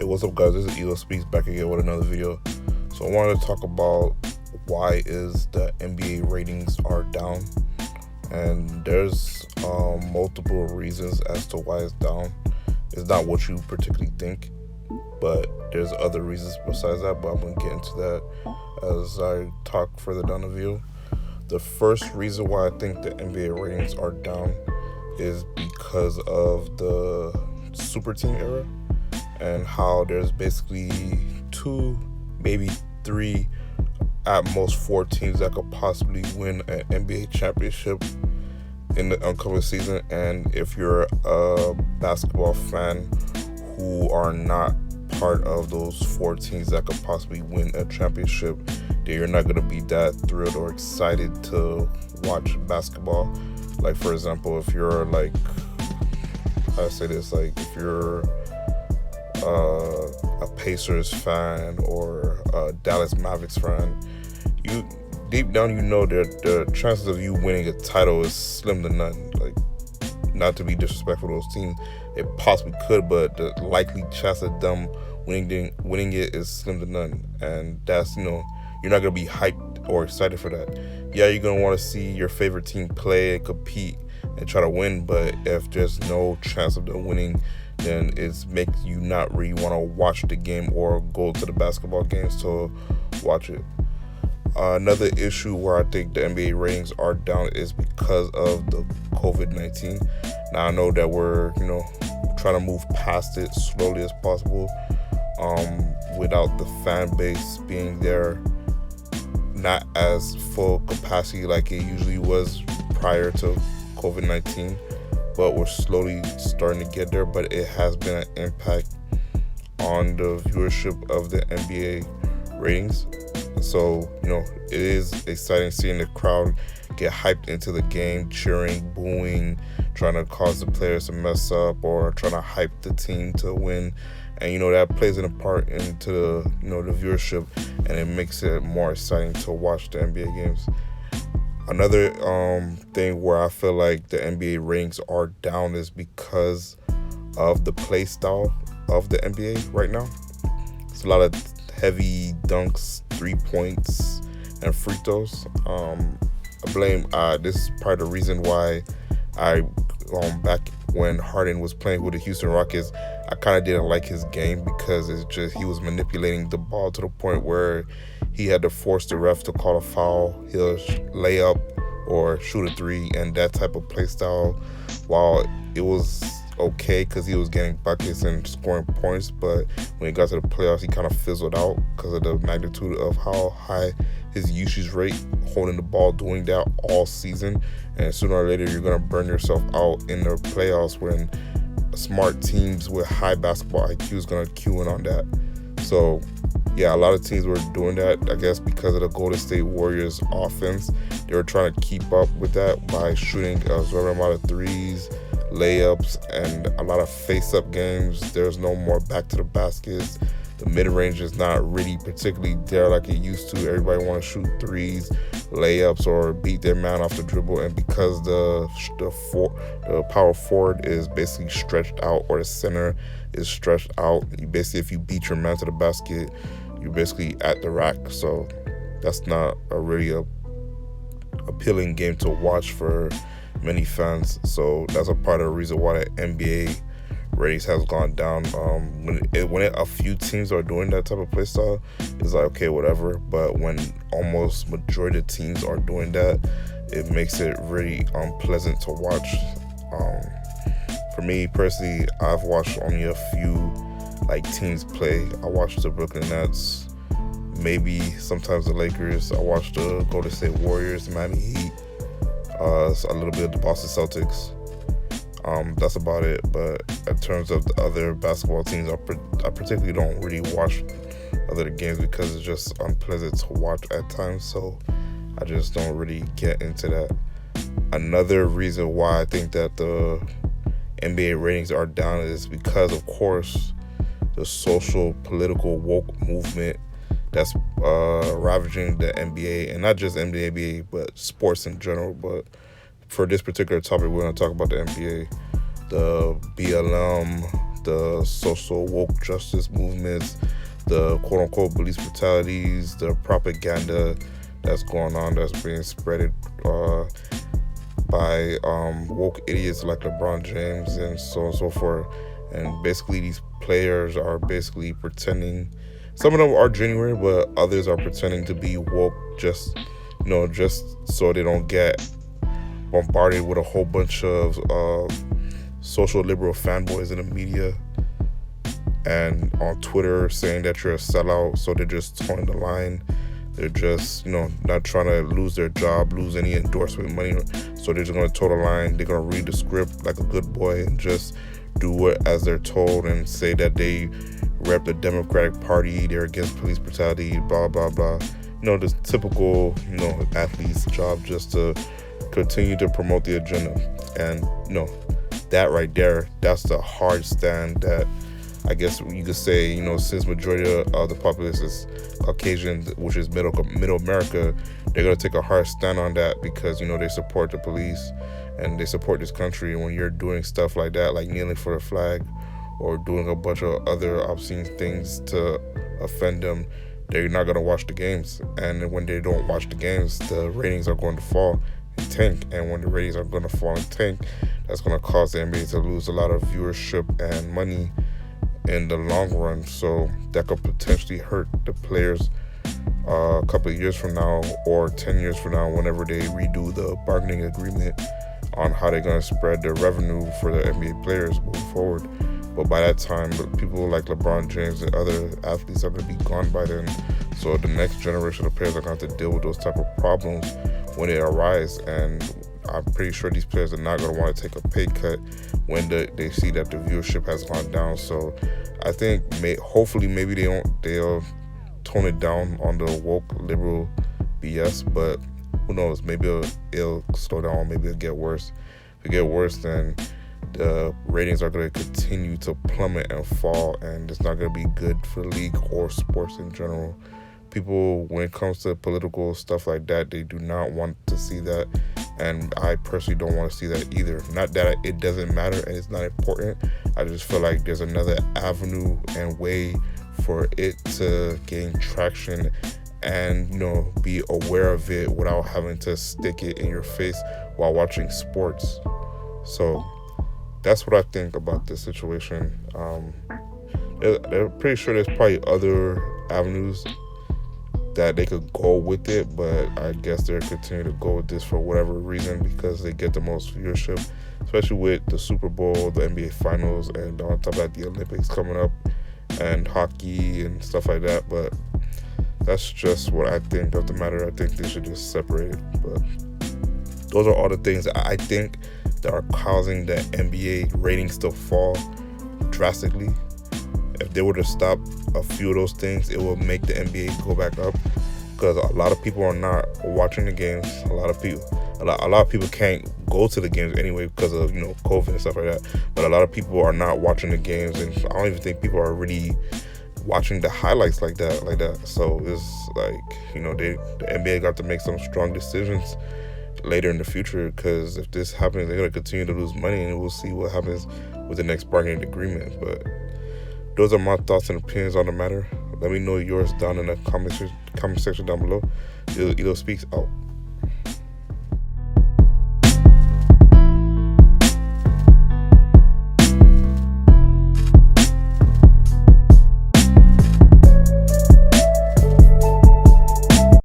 Hey, what's up, guys? This is Elo Speaks back again with another video. So I wanted to talk about why is the NBA ratings are down, and there's multiple reasons as to why it's down. It's not what you particularly think, but there's other reasons besides that. But I'm gonna get into that as I talk further down the video. The first reason why I think the NBA ratings are down is because of the super team era and how there's basically two, maybe three, at most four teams that could possibly win an NBA championship in the upcoming season. And if you're a basketball fan who are not part of those four teams that could possibly win a championship, then you're not going to be that thrilled or excited to watch basketball. Like, for example, if you're like, how do I say this, like if you're a Pacers fan or a Dallas Mavericks fan, you deep down you know that the chances of you winning a title is slim to none. Like, not to be disrespectful to those teams, it possibly could, but the likely chance of them winning it is slim to none. And that's, you're not gonna be hyped or excited for that. Yeah, you're gonna want to see your favorite team play and compete and try to win, but if there's no chance of them winning, then it makes you not really want to watch the game or go to the basketball games to watch it. Another issue where I think the NBA ratings are down is because of the COVID-19. Now, I know that we're, trying to move past it slowly as possible, without the fan base being there, not as full capacity like it usually was prior to COVID-19. But we're slowly starting to get there. But it has been an impact on the viewership of the NBA ratings. So, it is exciting seeing the crowd get hyped into the game, cheering, booing, trying to cause the players to mess up or trying to hype the team to win. And, that plays a part into the viewership, and it makes it more exciting to watch the NBA games. Another thing where I feel like the NBA ratings are down is because of the play style of the NBA right now. It's a lot of heavy dunks, 3 points, and free throws. I blame this is part of the reason why I back when Harden was playing with the Houston Rockets, I kind of didn't like his game because he was manipulating the ball to the point where he had to force the ref to call a foul. He'll lay up or shoot a three, and that type of play style, while it was okay because he was getting buckets and scoring points, but when he got to the playoffs, he kind of fizzled out because of the magnitude of how high his usage rate holding the ball, doing that all season. And sooner or later, you're going to burn yourself out in the playoffs when smart teams with high basketball IQ is going to cue in on that. So, yeah, a lot of teams were doing that, I guess, because of the Golden State Warriors offense. They were trying to keep up with that by shooting a certain amount of threes, layups, and a lot of face-up games. There's no more back to the baskets. The mid-range is not really particularly there like it used to. Everybody want to shoot threes, layups, or beat their man off the dribble. And because the power forward is basically stretched out, or the center is stretched out, if you beat your man to the basket, you're basically at the rack. So that's not a really appealing game to watch for many fans. So that's a part of the reason why the NBA ratings has gone down. When a few teams are doing that type of play style, it's like, okay, whatever. But when almost majority of teams are doing that, it makes it really unpleasant to watch. For me personally, I've watched only a few teams play. I watched the Brooklyn Nets, maybe sometimes the Lakers. I watched the Golden State Warriors, the Miami Heat, a little bit of the Boston Celtics. That's about it. But in terms of the other basketball teams, I particularly don't really watch other games because it's just unpleasant to watch at times. So I just don't really get into that. Another reason why I think that the NBA ratings are down is because, of course, the social, political, woke movement that's ravaging the NBA, and not just NBA, but sports in general. But for this particular topic, we're going to talk about the NBA. The BLM, the social woke justice movements, the quote unquote police brutalities, the propaganda that's going on, that's being spreaded by woke idiots like LeBron James and so on and so forth. And basically, these players are basically pretending. Some of them are genuine, but others are pretending to be woke just, just so they don't get bombarded with a whole bunch of social liberal fanboys in the media and on Twitter saying that you're a sellout. So they're just towing the line. They're just, not trying to lose their job, lose any endorsement money. So they're just going to toe the line. They're going to read the script like a good boy and just do it as they're told and say that they rep the Democratic Party, they're against police brutality, blah, blah, blah. The typical, athlete's job just to continue to promote the agenda. And, that right there, that's the hard stand that I guess you could say, since majority of the populace is Caucasian, which is middle America, they're going to take a hard stand on that because, they support the police and they support this country. And when you're doing stuff like that, like kneeling for the flag or doing a bunch of other obscene things to offend them, they're not going to watch the games. And when they don't watch the games, the ratings are going to fall and tank. And when the ratings are going to fall and tank, that's going to cause the NBA to lose a lot of viewership and money in the long run. So that could potentially hurt the players a couple of years from now or 10 years from now whenever they redo the bargaining agreement on how they're going to spread the revenue for the NBA players moving forward. But by that time, people like LeBron James and other athletes are going to be gone by then. So the next generation of players are going to have to deal with those type of problems when they arise. And I'm pretty sure these players are not going to want to take a pay cut when they see that the viewership has gone down. So I think hopefully maybe they'll tone it down on the woke liberal BS, but who knows? Maybe it'll slow down. Maybe it'll get worse. If it get worse, then the ratings are going to continue to plummet and fall, and it's not going to be good for the league or sports in general. People, when it comes to political stuff like that, they do not want to see that, and I personally don't want to see that either. Not that it doesn't matter and it's not important. I just feel like there's another avenue and way for it to gain traction and be aware of it without having to stick it in your face while watching sports. So that's what I think about this situation. They're pretty sure there's probably other avenues that they could go with it, but I guess they're continuing to go with this for whatever reason because they get the most viewership, especially with the Super Bowl, the NBA Finals, and on top of that, the Olympics coming up, and hockey and stuff like that. But that's just what I think of the matter. I think they should just separate it. But those are all the things that I think that are causing the NBA ratings to fall drastically. If they were to stop a few of those things, it will make the NBA go back up because a lot of people are not watching the games. A lot of people can't go to the games anyway because of COVID and stuff like that. But a lot of people are not watching the games, and I don't even think people are really watching the highlights like that. So it's like the NBA got to make some strong decisions later in the future because if this happens, they're gonna continue to lose money, and we'll see what happens with the next bargaining agreement. But those are my thoughts and opinions on the matter. Let me know yours down in the comment section down below. Elo Speaks out.